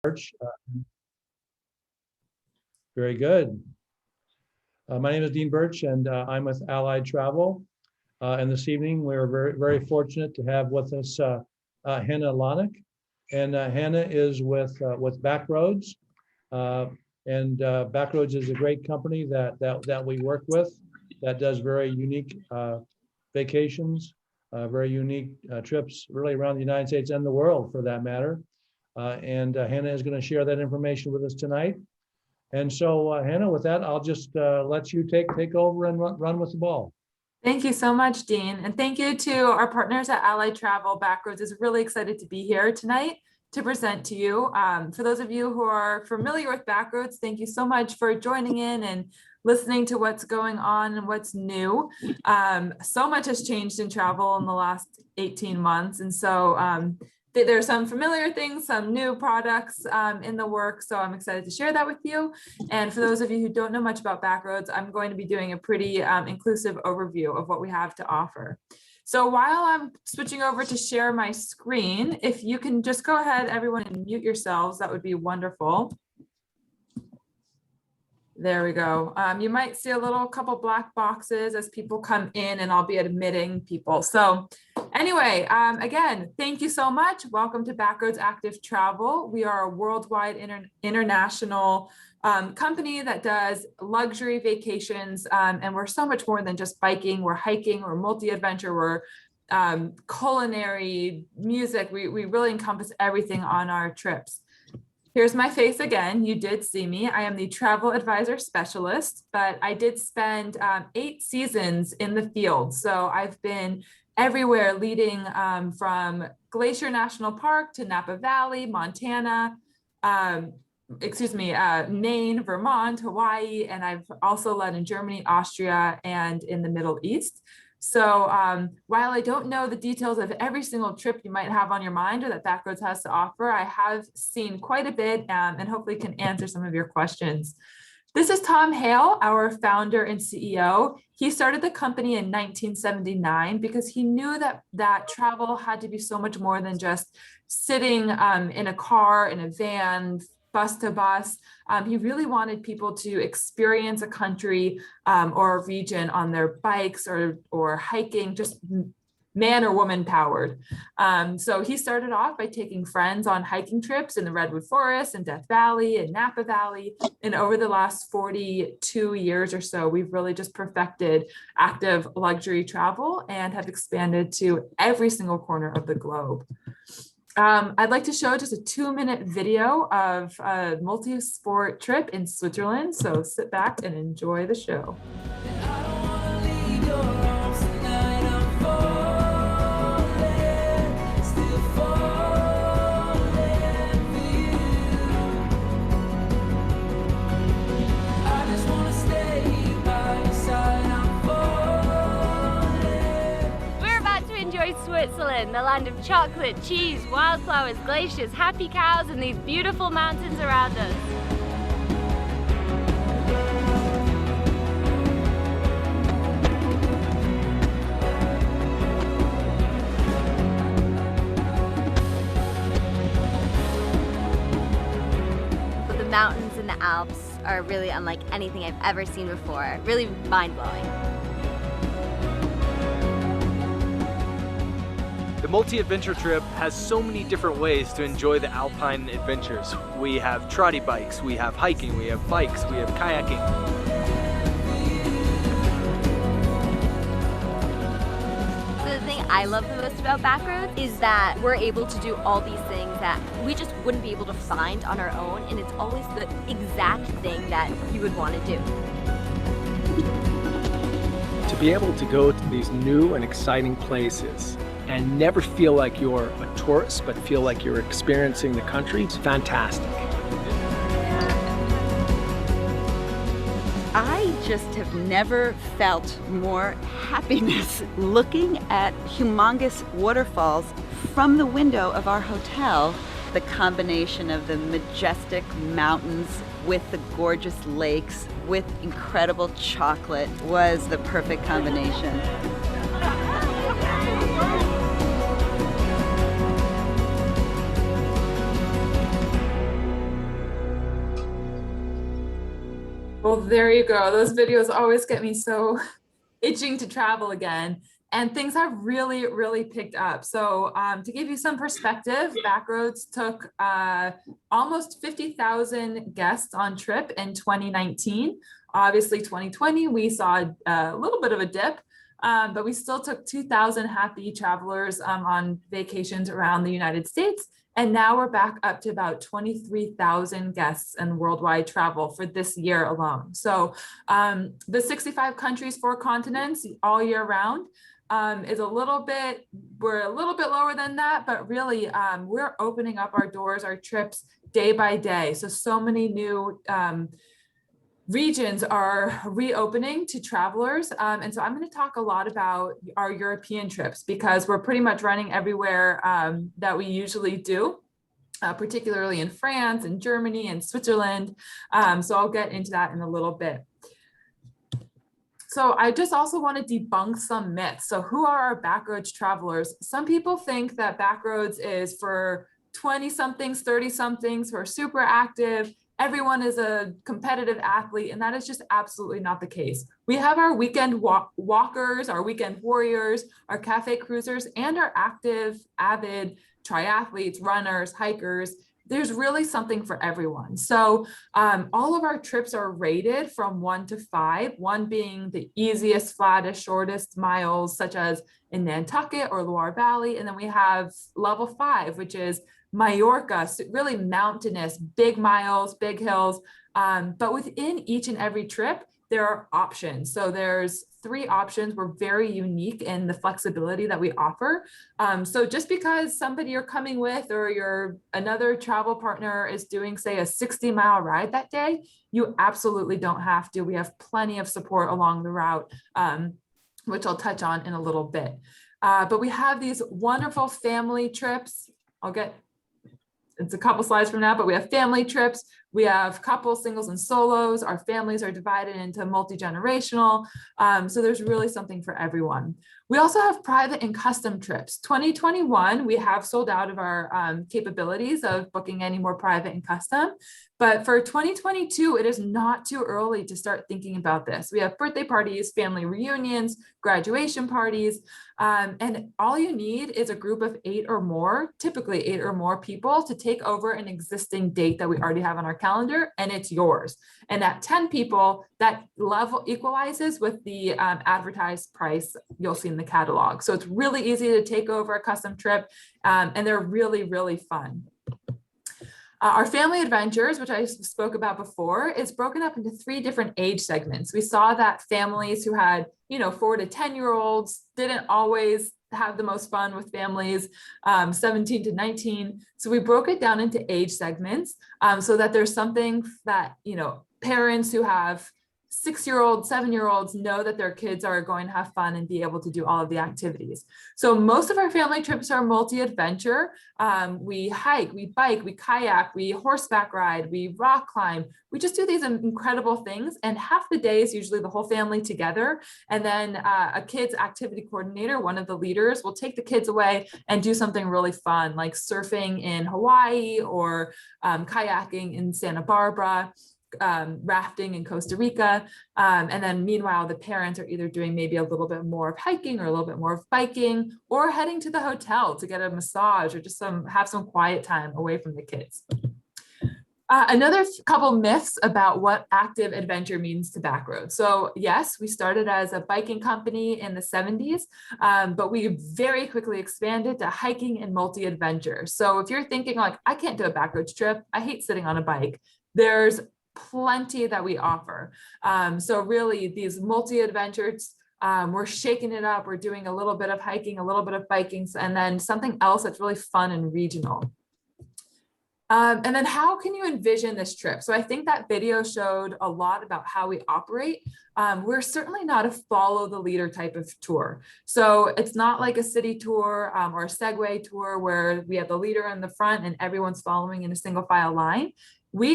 Birch. Very good. My name is Dean Birch, and I'm with Allied Travel. And this evening, we're very fortunate to have with us Hannah Lonick. And Hannah is with Backroads. And Backroads is a great company that we work with that does very unique vacations, very unique trips really around the United States and the world for that matter. And Hannah is going to share that information with us tonight. And so, Hannah, with that, I'll just let you take over and run with the ball. Thank you so much, Dean. And thank you to our partners at Allied Travel. Backroads is really excited to be here tonight to present to you. For those of you who are familiar with Backroads, thank you so much for joining in and listening to what's going on and what's new. So much has changed in travel in the last 18 months. And so there's some familiar things, some new products in the works. So I'm excited to share that with you. And for those of you who don't know much about Backroads, I'm going to be doing a pretty inclusive overview of what we have to offer. So while I'm switching over to share my screen, if you can just go ahead, everyone, and mute yourselves, that would be wonderful. There we go. You might see a couple black boxes as people come in, and I'll be admitting people. So anyway, again, thank you so much. Welcome to Backroads Active Travel. We are a worldwide international company that does luxury vacations, and we're so much more than just biking. We're hiking, we're multi-adventure, we're culinary, music. We really encompass everything on our trips. Here's my face again. You did see me. I am the travel advisor specialist, but I did spend 8 seasons in the field. So I've been everywhere, leading from Glacier National Park to Napa Valley, Montana, Maine, Vermont, Hawaii, and I've also led in Germany, Austria, and in the Middle East. So while I don't know the details of every single trip you might have on your mind or that Backroads has to offer, I have seen quite a bit and hopefully can answer some of your questions. This is Tom Hale, our founder and CEO. He started the company in 1979 because he knew that travel had to be so much more than just sitting in a car, in a van, bus to bus. He really wanted people to experience a country or a region on their bikes or hiking, just man or woman powered. So he started off by taking friends on hiking trips in the Redwood Forest and Death Valley and Napa Valley. And over the last 42 years or so, we've really just perfected active luxury travel and have expanded to every single corner of the globe. I'd like to show just a 2-minute video of a multi-sport trip in Switzerland. So sit back and enjoy the show. Switzerland, the land of chocolate, cheese, wildflowers, glaciers, happy cows, and these beautiful mountains around us. The mountains in the Alps are really unlike anything I've ever seen before. Really mind-blowing. The multi-adventure trip has so many different ways to enjoy the alpine adventures. We have trotty bikes, we have hiking, we have bikes, we have kayaking. So the thing I love the most about Backroads is that we're able to do all these things that we just wouldn't be able to find on our own, and it's always the exact thing that you would want to do. To be able to go to these new and exciting places and never feel like you're a tourist, but feel like you're experiencing the country, it's fantastic. I just have never felt more happiness looking at humongous waterfalls from the window of our hotel. The combination of the majestic mountains with the gorgeous lakes with incredible chocolate was the perfect combination. Well, there you go. Those videos always get me so itching to travel again. And things have really, really picked up. So to give you some perspective, Backroads took almost 50,000 guests on trip in 2019. Obviously, 2020, we saw a little bit of a dip, but we still took 2,000 happy travelers on vacations around the United States. And now we're back up to about 23,000 guests in worldwide travel for this year alone. So the 65 countries, 4 continents all year round is we're a little bit lower than that, but really we're opening up our doors, our trips day by day. So many new regions are reopening to travelers. And so I'm going to talk a lot about our European trips because we're pretty much running everywhere that we usually do, particularly in France and Germany and Switzerland. So I'll get into that in a little bit. So I just also want to debunk some myths. So who are our Backroads travelers? Some people think that Backroads is for 20-somethings, 30-somethings who are super active. Everyone is a competitive athlete, and that is just absolutely not the case. We have our weekend walkers, our weekend warriors, our cafe cruisers, and our active, avid triathletes, runners, hikers. There's really something for everyone. So all of our trips are rated from 1 to 5, 1 being the easiest, flattest, shortest miles, such as in Nantucket or Loire Valley. And then we have level 5, which is Mallorca, so really mountainous, big miles, big hills. But within each and every trip, there are options. So there's 3 options. We're very unique in the flexibility that we offer. So just because somebody you're coming with or another travel partner is doing, say, a 60-mile ride that day, you absolutely don't have to. We have plenty of support along the route, which I'll touch on in a little bit. But we have these wonderful family trips. It's a couple slides from now, but we have family trips. We have couples, singles, and solos. Our families are divided into multi-generational. So there's really something for everyone. We also have private and custom trips. 2021, we have sold out of our capabilities of booking any more private and custom. But for 2022, it is not too early to start thinking about this. We have birthday parties, family reunions, graduation parties, and all you need is a group of 8 or more, typically 8 or more people, to take over an existing date that we already have on our calendar, and it's yours. And at 10 people, that level equalizes with the advertised price you'll see in the catalog. So it's really easy to take over a custom trip, and they're really, really fun. Our family adventures, which I spoke about before, is broken up into 3 different age segments. We saw that families who had, 4 to 10-year-olds didn't always have the most fun with families, 17 to 19. So we broke it down into age segments so that there's something that, parents who have 6-year-olds, 7-year-olds know that their kids are going to have fun and be able to do all of the activities. So most of our family trips are multi-adventure. We hike, we bike, we kayak, we horseback ride, we rock climb. We just do these incredible things. And half the day is usually the whole family together. And then a kids activity coordinator, one of the leaders, will take the kids away and do something really fun, like surfing in Hawaii or kayaking in Santa Barbara. Rafting in Costa Rica. And then meanwhile, the parents are either doing maybe a little bit more of hiking or a little bit more of biking or heading to the hotel to get a massage or just have some quiet time away from the kids. Another couple myths about what active adventure means to Backroads. So yes, we started as a biking company in the 70s, but we very quickly expanded to hiking and multi-adventure. So if you're thinking like, I can't do a Backroads trip, I hate sitting on a bike, there's plenty that we offer. So really these multi-adventures, we're shaking it up. We're doing a little bit of hiking, a little bit of biking, and then something else that's really fun and regional. And then how can you envision this trip? So I think that video showed a lot about how we operate. We're certainly not a follow the leader type of tour. So it's not like a city tour or a Segway tour where we have the leader in the front and everyone's following in a single file line.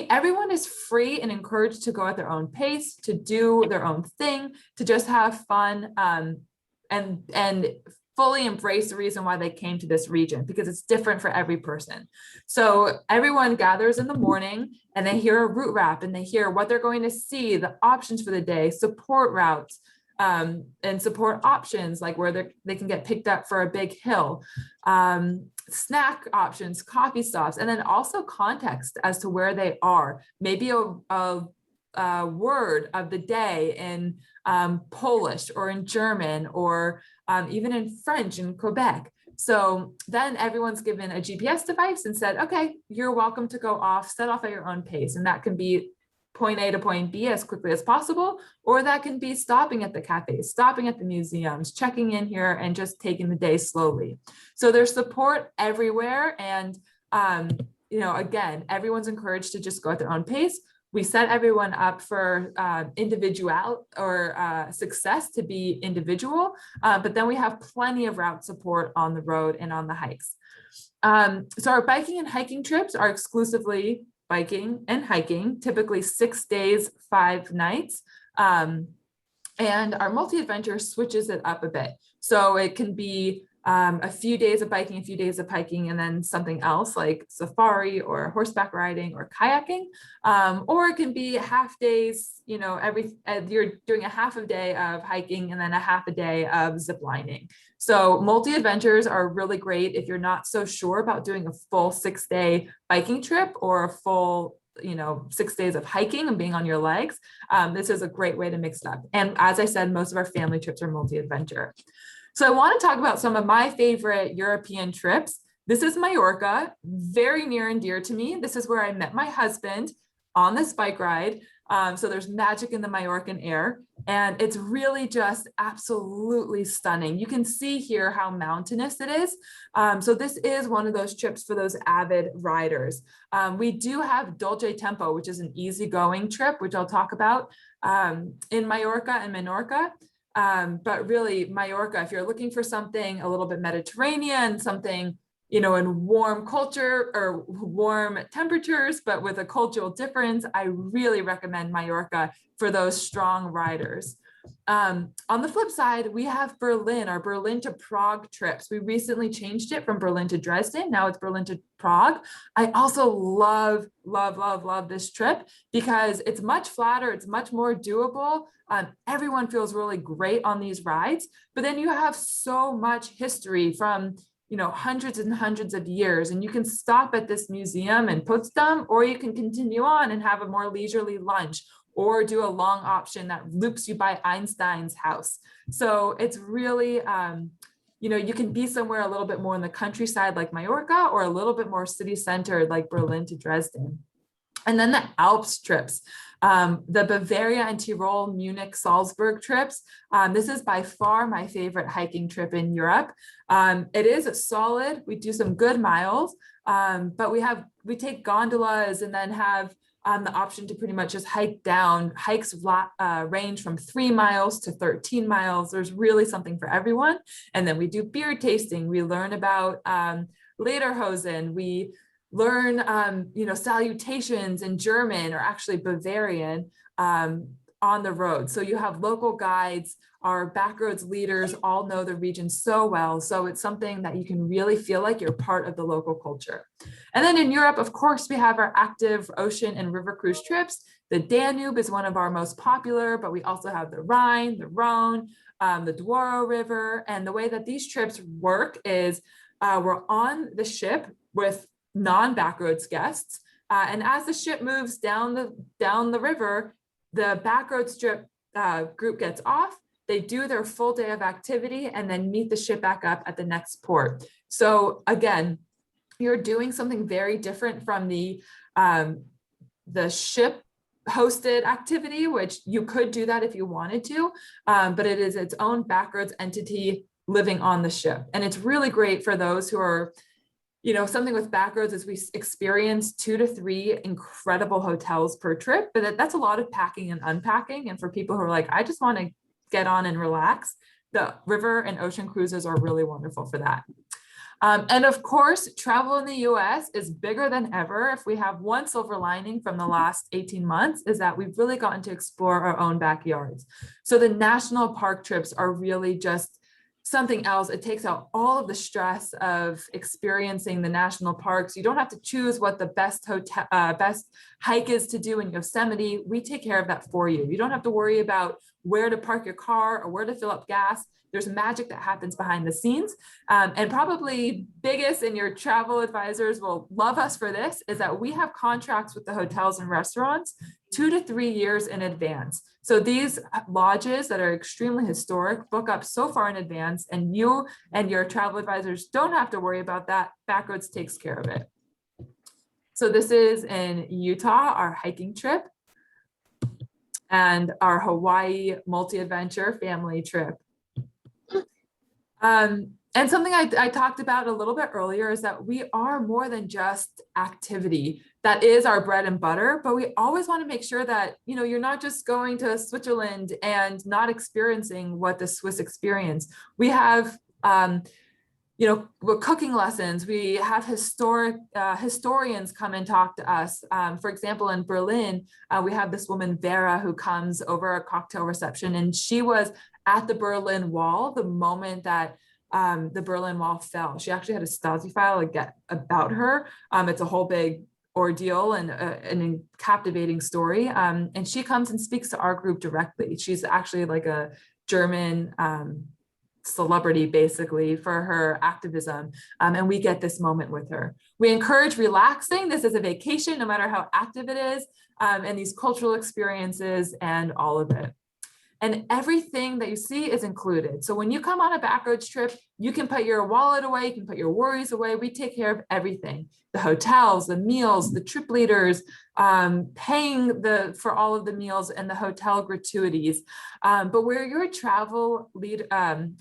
Everyone is free and encouraged to go at their own pace, to do their own thing, to just have fun and fully embrace the reason why they came to this region, because it's different for every person. So everyone gathers in the morning and they hear a route wrap and they hear what they're going to see, the options for the day, support routes, and support options, like where they can get picked up for a big hill, snack options, coffee stops, and then also context as to where they are. Maybe a word of the day in Polish or in German or even in French in Quebec. So then everyone's given a GPS device and said, okay, you're welcome to go off, set off at your own pace. And that can be point A to point B as quickly as possible, or that can be stopping at the cafes, stopping at the museums, checking in here and just taking the day slowly. So there's support everywhere. And, again, everyone's encouraged to just go at their own pace. We set everyone up for individual or success to be individual, but then we have plenty of route support on the road and on the hikes. So our biking and hiking trips are exclusively biking and hiking, typically 6 days, 5 nights. And our multi-adventure switches it up a bit. So it can be a few days of biking, a few days of hiking, and then something else like safari or horseback riding or kayaking. Or it can be half days, you're doing a half a day of hiking and then a half a day of zip lining. So multi-adventures are really great if you're not so sure about doing a full 6-day biking trip or a full 6 days of hiking and being on your legs. This is a great way to mix it up. And as I said, most of our family trips are multi-adventure. So I want to talk about some of my favorite European trips. This is Mallorca, very near and dear to me. This is where I met my husband on this bike ride. So there's magic in the Mallorcan air, and it's really just absolutely stunning. You can see here how mountainous it is. So this is one of those trips for those avid riders. We do have Dolce Tempo, which is an easygoing trip, which I'll talk about in Mallorca and Menorca. But really Mallorca, if you're looking for something a little bit Mediterranean, something, in warm culture or warm temperatures, but with a cultural difference, I really recommend Mallorca for those strong riders. On the flip side, we have Berlin, our Berlin to Prague trips. We recently changed it from Berlin to Dresden. Now it's Berlin to Prague. I also love, love, love, love this trip because it's much flatter. It's much more doable. Everyone feels really great on these rides, but then you have so much history from hundreds and hundreds of years, and you can stop at this museum in Potsdam, or you can continue on and have a more leisurely lunch, or do a long option that loops you by Einstein's house. So it's really, you can be somewhere a little bit more in the countryside like Mallorca, or a little bit more city centered like Berlin to Dresden. And then the Alps trips, the Bavaria and Tyrol, Munich, Salzburg trips. This is by far my favorite hiking trip in Europe. It is solid. We do some good miles, but we take gondolas and then have the option to pretty much just hike down. Hikes range from 3 miles to 13 miles. There's really something for everyone. And then we do beer tasting. We learn about Lederhosen. We learn, salutations in German, or actually Bavarian, on the road. So you have local guides. Our Backroads leaders all know the region so well. So it's something that you can really feel like you're part of the local culture. And then in Europe, of course, we have our active ocean and river cruise trips. The Danube is one of our most popular, but we also have the Rhine, the Rhone, the Douro River. And the way that these trips work is we're on the ship with non-Backroads guests. And as the ship moves down the river, the Backroads trip group gets off. They do their full day of activity and then meet the ship back up at the next port. So again, you're doing something very different from the ship hosted activity, which you could do that if you wanted to, but it is its own Backroads entity living on the ship. And it's really great for those who are, something with Backroads is we experience 2 to 3 incredible hotels per trip, but that's a lot of packing and unpacking. And for people who are like, I just want to get on and relax, the river and ocean cruises are really wonderful for that. And of course, travel in the US is bigger than ever. If we have one silver lining from the last 18 months, is that we've really gotten to explore our own backyards. So the national park trips are really just something else. It takes out all of the stress of experiencing the national parks. You don't have to choose what the best hotel, best hike is to do in Yosemite. We take care of that for you. You don't have to worry about where to park your car or where to fill up gas. There's magic that happens behind the scenes. And probably biggest, and your travel advisors will love us for this, is that we have contracts with the hotels and restaurants 2 to 3 years in advance. So these lodges that are extremely historic book up so far in advance, and you and your travel advisors don't have to worry about that. Backroads takes care of it. So this is in Utah, our hiking trip, and our Hawaii multi-adventure family trip. And something I talked about a little bit earlier is that we are more than just activity. That is our bread and butter, but we always want to make sure that, you know, you're not just going to Switzerland and not experiencing what the Swiss experience. We have, you know, cooking lessons. We have historians come and talk to us. For example, in Berlin, we have this woman, Vera, who comes over a cocktail reception, and she was at the Berlin Wall the moment that the Berlin Wall fell. She actually had a Stasi file about her. It's a whole big ordeal and a captivating story. And she comes and speaks to our group directly. She's actually like a German celebrity, basically, for her activism. And we get this moment with her. We encourage relaxing. This is a vacation, no matter how active it is, and these cultural experiences and all of it. And everything that you see is included. So when you come on a Backroads trip, you can put your wallet away, you can put your worries away. We take care of everything: the hotels, the meals, the trip leaders, paying for all of the meals and the hotel gratuities. But where your travel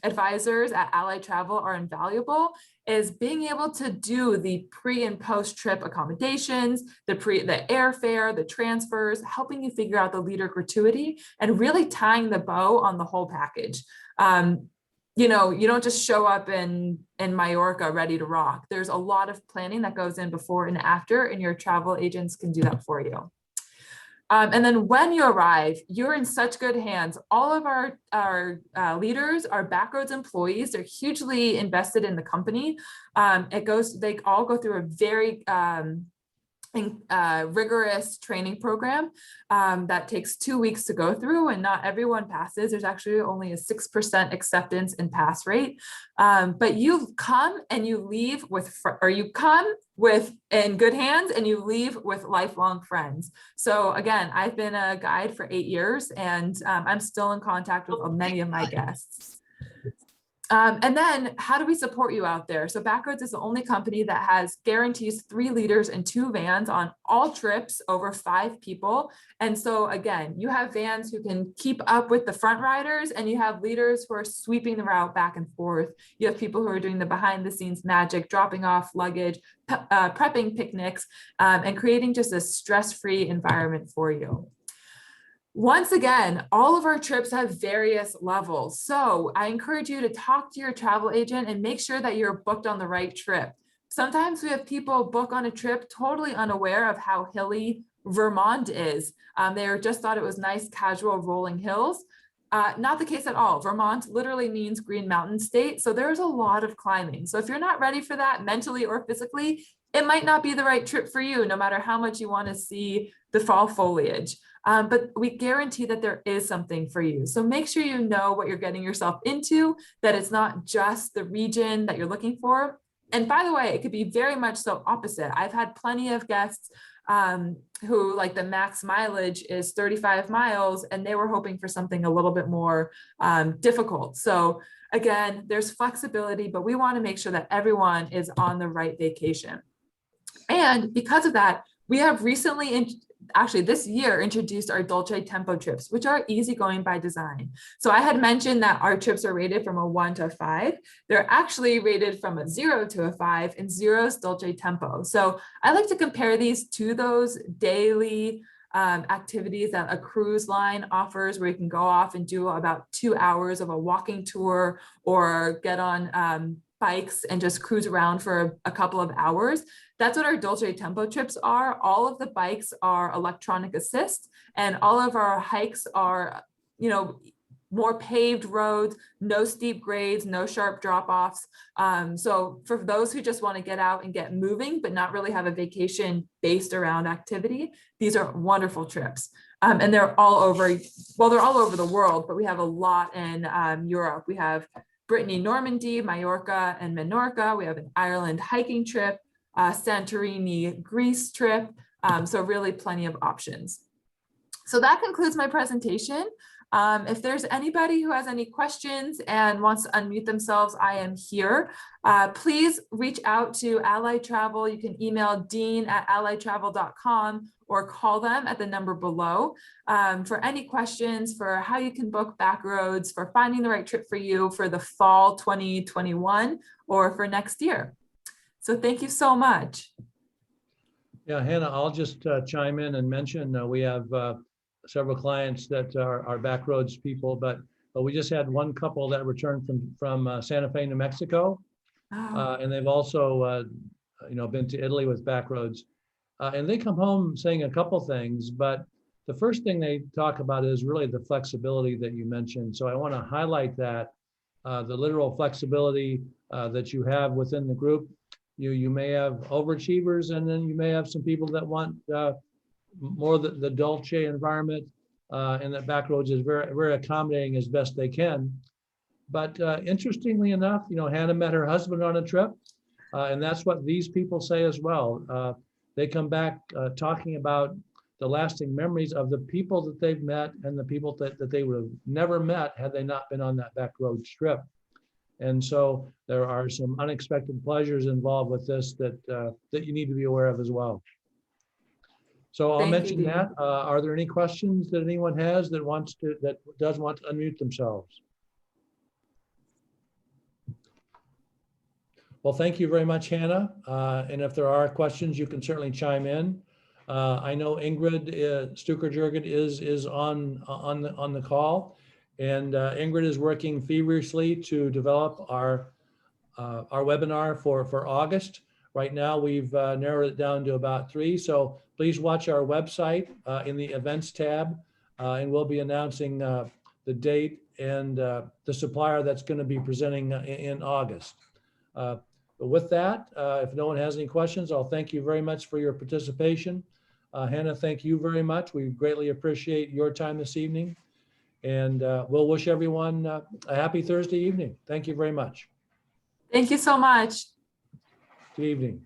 advisors at Allied Travel are invaluable is being able to do the pre and post trip accommodations, the airfare, the transfers, helping you figure out the leader gratuity, and really tying the bow on the whole package. You know, you don't just show up in Mallorca ready to rock. There's a lot of planning that goes in before and after, and your travel agents can do that for you. And then when you arrive, you're in such good hands. All of our leaders are Backroads employees. They're hugely invested in the company. They all go through a very rigorous training program that takes 2 weeks to go through, and not everyone passes. There's actually only a 6% acceptance and pass rate. But you come and you leave in good hands, and you leave with lifelong friends. So again, I've been a guide for 8 years, and I'm still in contact with many of my guests. And then how do we support you out there? So Backroads is the only company that guarantees 3 leaders and 2 vans on all trips over 5 people. And so again, you have vans who can keep up with the front riders, and you have leaders who are sweeping the route back and forth. You have people who are doing the behind the scenes magic, dropping off luggage, prepping picnics, and creating just a stress-free environment for you. Once again, all of our trips have various levels. So I encourage you to talk to your travel agent and make sure that you're booked on the right trip. Sometimes we have people book on a trip totally unaware of how hilly Vermont is. They just thought it was nice, casual rolling hills. Not the case at all. Vermont literally means Green Mountain State. So there's a lot of climbing. So if you're not ready for that mentally or physically, it might not be the right trip for you, no matter how much you want to see the fall foliage. But we guarantee that there is something for you. So make sure you know what you're getting yourself into, that it's not just the region that you're looking for. And by the way, it could be very much so opposite. I've had plenty of guests who, like, the max mileage is 35 miles, and they were hoping for something a little bit more difficult. So again, there's flexibility, but we want to make sure that everyone is on the right vacation. And because of that, we have recently, actually this year, introduced our Dolce Tempo trips, which are easygoing by design. So I had mentioned that our trips are rated from a 1 to a 5. They're actually rated from a 0 to a 5, and 0 is Dolce Tempo. So I like to compare these to those daily activities that a cruise line offers, where you can go off and do about 2 hours of a walking tour, or get on bikes and just cruise around for a couple of hours. That's what our Dolce Tempo trips are. All of the bikes are electronic assist, and all of our hikes are, you know, more paved roads, no steep grades, no sharp drop-offs. So for those who just want to get out and get moving, but not really have a vacation based around activity, these are wonderful trips. And they're all over, well, they're all over the world, but we have a lot in Europe. We have Brittany, Normandy, Mallorca, and Menorca. We have an Ireland hiking trip, Santorini, Greece trip. So really plenty of options. So that concludes my presentation. If there's anybody who has any questions and wants to unmute themselves, I am here. Please reach out to Allied Travel. You can email dean@alliedtravel.com or call them at the number below for any questions for how you can book Backroads, for finding the right trip for you for the fall 2021 or for next year. So thank you so much. Yeah, Hannah, I'll just chime in and mention we have several clients that are Backroads people, but we just had one couple that returned from Santa Fe, New Mexico, and they've also been to Italy with Backroads, and they come home saying a couple things, but the first thing they talk about is really the flexibility that you mentioned. So I want to highlight that the literal flexibility that you have within the group. You may have overachievers, and then you may have some people that want more the Dolce environment, and that Backroads is very, very accommodating as best they can. But interestingly enough, Hannah met her husband on a trip, and that's what these people say as well. They come back talking about the lasting memories of the people that they've met and the people that they would have never met had they not been on that Backroads trip. And so there are some unexpected pleasures involved with this that you need to be aware of as well. So I'll mention that. Are there any questions that anyone has that does want to unmute themselves? Well, thank you very much, Hannah. And if there are questions, you can certainly chime in. I know Ingrid Stuker-Jurgen is on the call, and Ingrid is working feverishly to develop our webinar for August. Right now, we've narrowed it down to about 3. So please watch our website in the events tab, and we'll be announcing the date and the supplier that's going to be presenting in August. But with that, if no one has any questions, I'll thank you very much for your participation. Hannah, thank you very much. We greatly appreciate your time this evening. And we'll wish everyone a happy Thursday evening. Thank you very much. Thank you so much. Good evening.